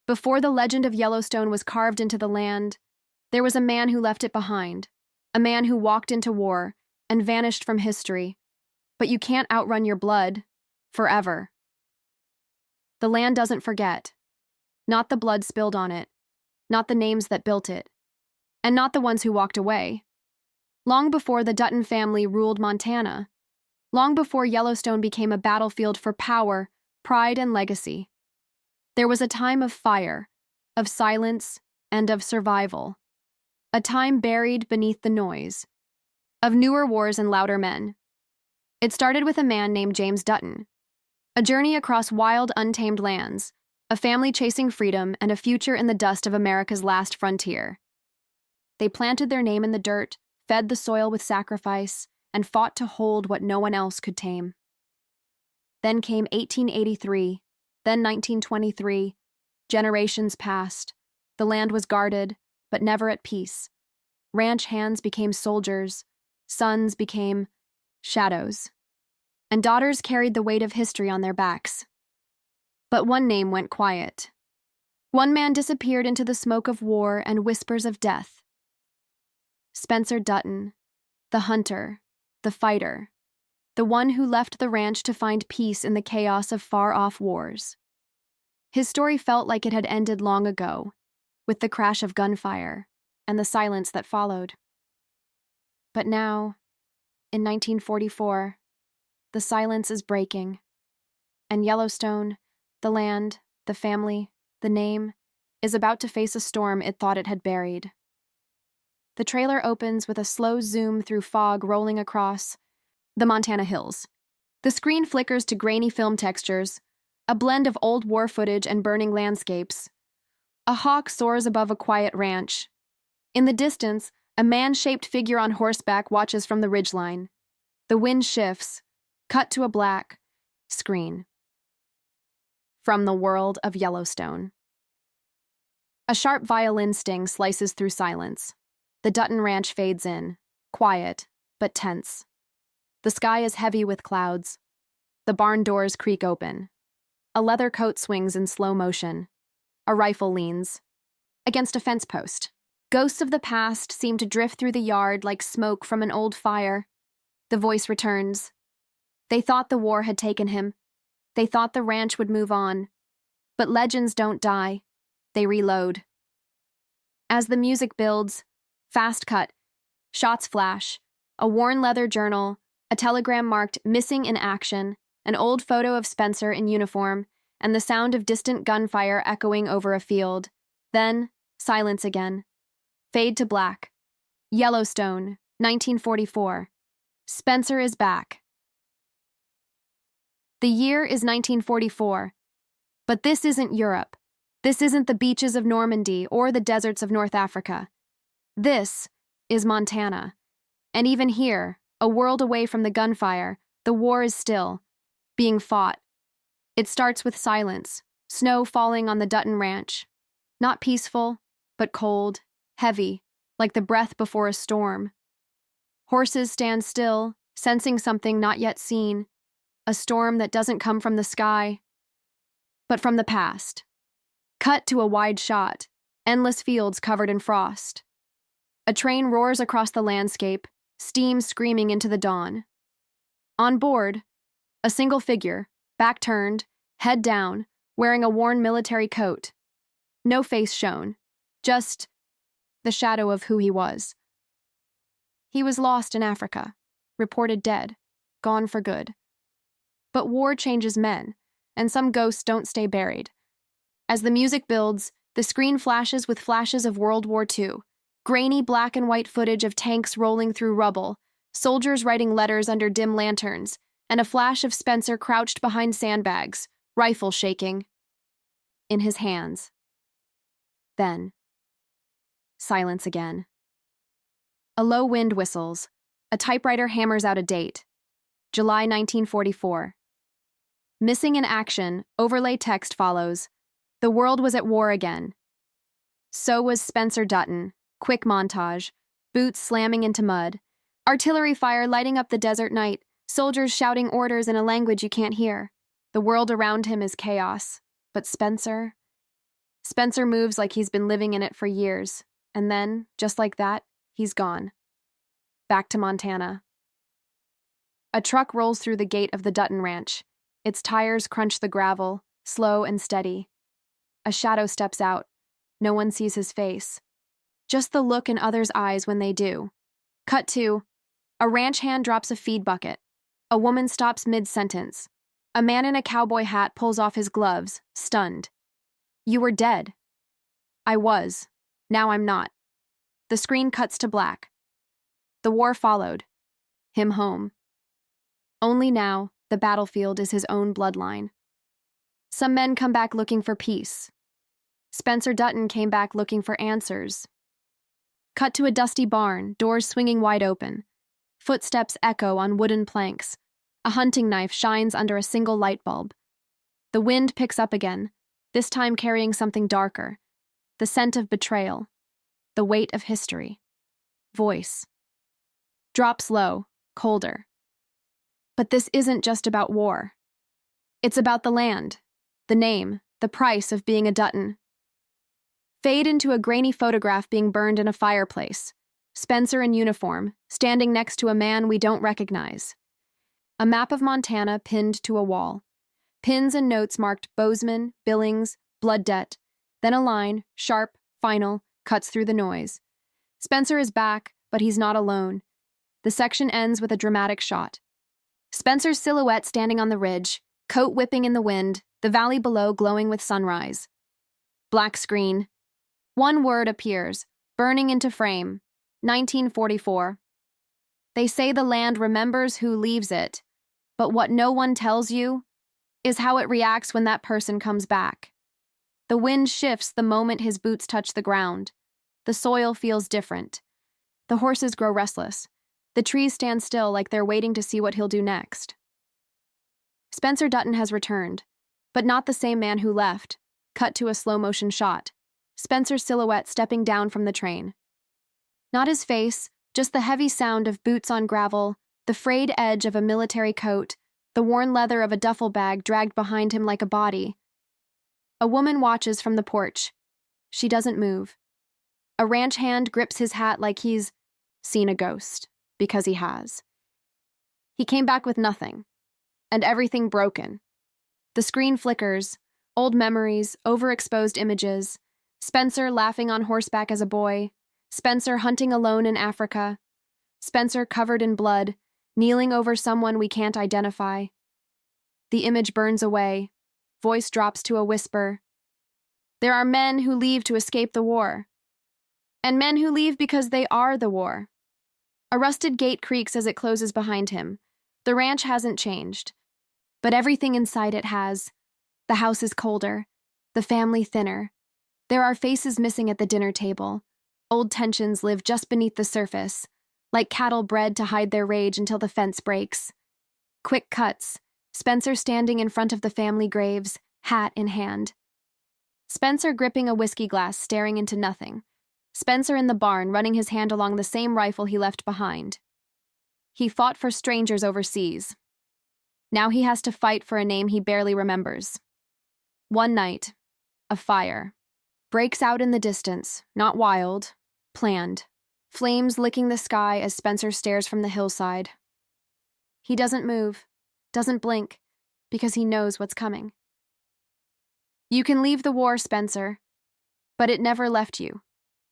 Before the legend of Yellowstone was carved into the land, there was a man who left it behind, a man who walked into war and vanished from history. But you can't outrun your blood forever. The land doesn't forget. Not the blood spilled on it, not the names that built it, and not the ones who walked away. Long before the Dutton family ruled Montana, long before Yellowstone became a battlefield for power, pride, and legacy, there was a time of fire, of silence, and of survival. A time buried beneath the noise of newer wars and louder men. It started with a man named James Dutton, a journey across wild, untamed lands, a family chasing freedom and a future in the dust of America's last frontier. They planted their name in the dirt, fed the soil with sacrifice, and fought to hold what no one else could tame. Then came 1883, then 1923. Generations passed. The land was guarded, but never at peace. Ranch hands became soldiers, sons became shadows, and daughters carried the weight of history on their backs. But one name went quiet. One man disappeared into the smoke of war and whispers of death. Spencer Dutton, the hunter, the fighter, the one who left the ranch to find peace in the chaos of far-off wars. His story felt like it had ended long ago, with the crash of gunfire and the silence that followed. But now, in 1944, the silence is breaking, and Yellowstone, the land, the family, the name, is about to face a storm it thought it had buried. The trailer opens with a slow zoom through fog rolling across the Montana hills. The screen flickers to grainy film textures, a blend of old war footage and burning landscapes. A hawk soars above a quiet ranch. In the distance, a man-shaped figure on horseback watches from the ridgeline. The wind shifts, cut to a black screen. From the world of Yellowstone. A sharp violin sting slices through silence. The Dutton Ranch fades in, quiet, but tense. The sky is heavy with clouds. The barn doors creak open. A leather coat swings in slow motion. A rifle leans against a fence post. Ghosts of the past seem to drift through the yard like smoke from an old fire. The voice returns. They thought the war had taken him. They thought the ranch would move on. But legends don't die. They reload. As the music builds, fast cut, shots flash, a worn leather journal, a telegram marked "Missing in Action," an old photo of Spencer in uniform, and the sound of distant gunfire echoing over a field. Then, silence again. Fade to black. Yellowstone, 1944. Spencer is back. The year is 1944. But this isn't Europe. This isn't the beaches of Normandy or the deserts of North Africa. This is Montana. And even here, a world away from the gunfire, the war is still being fought. It starts with silence, snow falling on the Dutton Ranch. Not peaceful, but cold, heavy, like the breath before a storm. Horses stand still, sensing something not yet seen, a storm that doesn't come from the sky, but from the past. Cut to a wide shot, endless fields covered in frost. A train roars across the landscape, steam screaming into the dawn. On board, a single figure, back turned, head down, wearing a worn military coat. No face shown, just the shadow of who he was. He was lost in Africa, reported dead, gone for good. But war changes men, and some ghosts don't stay buried. As the music builds, the screen flashes with flashes of World War II, grainy black and white footage of tanks rolling through rubble, soldiers writing letters under dim lanterns, and a flash of Spencer crouched behind sandbags, rifle shaking in his hands. Then, silence again. A low wind whistles. A typewriter hammers out a date. July 1944. Missing in action, overlay text follows. The world was at war again. So was Spencer Dutton. Quick montage. Boots slamming into mud. Artillery fire lighting up the desert night. Soldiers shouting orders in a language you can't hear. The world around him is chaos. But Spencer Spencer moves like he's been living in it for years, and then, just like that, he's gone. Back to Montana. A truck rolls through the gate of the Dutton Ranch. Its tires crunch the gravel, slow and steady. A shadow steps out. No one sees his face. Just the look in others' eyes when they do. Cut to, a ranch hand drops a feed bucket. A woman stops mid-sentence. A man in a cowboy hat pulls off his gloves, stunned. You were dead. I was. Now I'm not. The screen cuts to black. The war followed. Him home. Only now, the battlefield is his own bloodline. Some men come back looking for peace. Spencer Dutton came back looking for answers. Cut to a dusty barn, doors swinging wide open. Footsteps echo on wooden planks. A hunting knife shines under a single light bulb. The wind picks up again, this time carrying something darker. The scent of betrayal. The weight of history. Voice. Drops low, colder. But this isn't just about war. It's about the land, the name, the price of being a Dutton. Fade into a grainy photograph being burned in a fireplace. Spencer in uniform, standing next to a man we don't recognize. A map of Montana pinned to a wall. Pins and notes marked Bozeman, Billings, Blood Debt. Then a line, sharp, final, cuts through the noise. Spencer is back, but he's not alone. The section ends with a dramatic shot. Spencer's silhouette standing on the ridge, coat whipping in the wind, the valley below glowing with sunrise. Black screen. One word appears, burning into frame. 1944. They say the land remembers who leaves it, but what no one tells you is how it reacts when that person comes back. The wind shifts the moment his boots touch the ground. The soil feels different. The horses grow restless. The trees stand still like they're waiting to see what he'll do next. Spencer Dutton has returned, but not the same man who left. Cut to a slow-motion shot. Spencer's silhouette stepping down from the train. Not his face, just the heavy sound of boots on gravel, the frayed edge of a military coat, the worn leather of a duffel bag dragged behind him like a body. A woman watches from the porch. She doesn't move. A ranch hand grips his hat like he's seen a ghost, because he has. He came back with nothing, and everything broken. The screen flickers, old memories, overexposed images, Spencer laughing on horseback as a boy, Spencer hunting alone in Africa, Spencer covered in blood, kneeling over someone we can't identify. The image burns away, voice drops to a whisper. There are men who leave to escape the war, and men who leave because they are the war. A rusted gate creaks as it closes behind him. The ranch hasn't changed, but everything inside it has. The house is colder, the family thinner. There are faces missing at the dinner table. Old tensions live just beneath the surface, like cattle bred to hide their rage until the fence breaks. Quick cuts, Spencer standing in front of the family graves, hat in hand. Spencer gripping a whiskey glass, staring into nothing. Spencer in the barn, running his hand along the same rifle he left behind. He fought for strangers overseas. Now he has to fight for a name he barely remembers. One night, a fire breaks out in the distance, not wild, planned. Flames licking the sky as Spencer stares from the hillside. He doesn't move, doesn't blink, because he knows what's coming. You can leave the war, Spencer, but it never left you.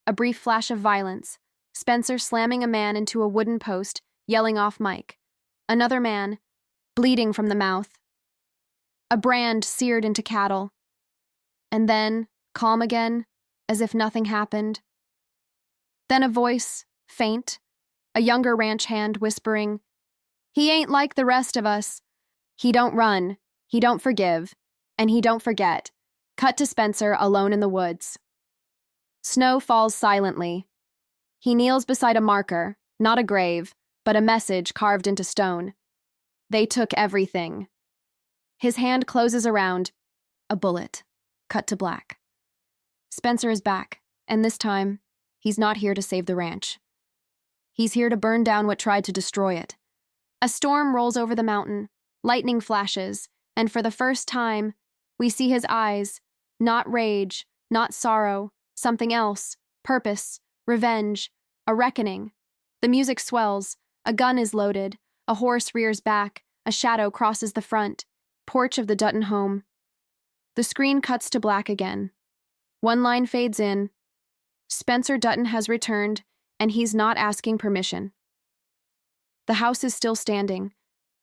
A brief flash of violence, Spencer slamming a man into a wooden post, yelling off mic. Another man, bleeding from the mouth. A brand seared into cattle. And then, calm again, as if nothing happened. Then a voice, faint, a younger ranch hand whispering, "He ain't like the rest of us. He don't run, he don't forgive, and he don't forget." Cut to Spencer alone in the woods. Snow falls silently. He kneels beside a marker, not a grave, but a message carved into stone. They took everything. His hand closes around a bullet. Cut to black. Spencer is back, and this time, he's not here to save the ranch. He's here to burn down what tried to destroy it. A storm rolls over the mountain, lightning flashes, and for the first time, we see his eyes, not rage, Not sorrow, something else, purpose, revenge, a reckoning. The music swells, a gun is loaded, a horse rears back, a shadow crosses the front porch of the Dutton home. The screen cuts to black again. One line fades in. Spencer Dutton has returned, and he's not asking permission. The house is still standing.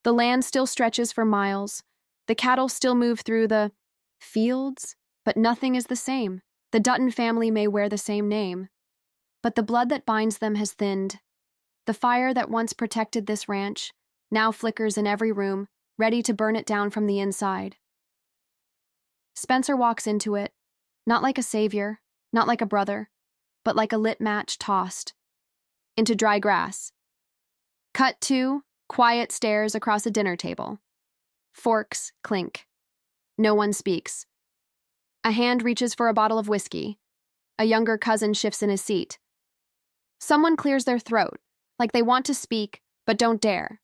The land still stretches for miles. The cattle still move through the fields, but nothing is the same. The Dutton family may wear the same name, but the blood that binds them has thinned. The fire that once protected this ranch now flickers in every room, ready to burn it down from the inside. Spencer walks into it, not like a savior, not like a brother, but like a lit match tossed into dry grass. Cut to quiet stares across a dinner table. Forks clink. No one speaks. A hand reaches for a bottle of whiskey. A younger cousin shifts in his seat. Someone clears their throat, like they want to speak, but don't dare.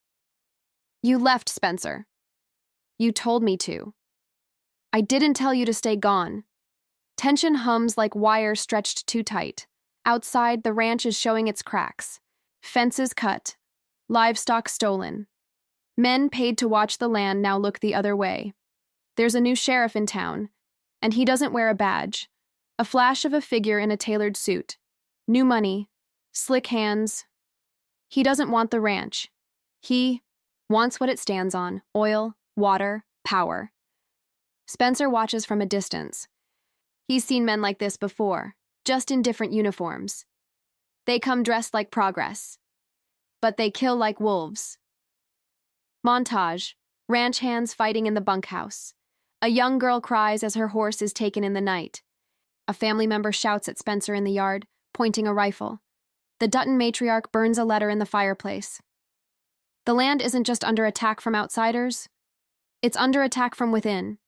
You left, Spencer. You told me to. I didn't tell you to stay gone. Tension hums like wire stretched too tight. Outside, the ranch is showing its cracks. Fences cut. Livestock stolen. Men paid to watch the land now look the other way. There's a new sheriff in town, and he doesn't wear a badge. A flash of a figure in a tailored suit. New money. Slick hands. He doesn't want the ranch. He wants what it stands on: oil, water, power. Spencer watches from a distance. He's seen men like this before, just in different uniforms. They come dressed like progress, but they kill like wolves. Montage: ranch hands fighting in the bunkhouse. A young girl cries as her horse is taken in the night. A family member shouts at Spencer in the yard, pointing a rifle. The Dutton matriarch burns a letter in the fireplace. The land isn't just under attack from outsiders. It's under attack from within.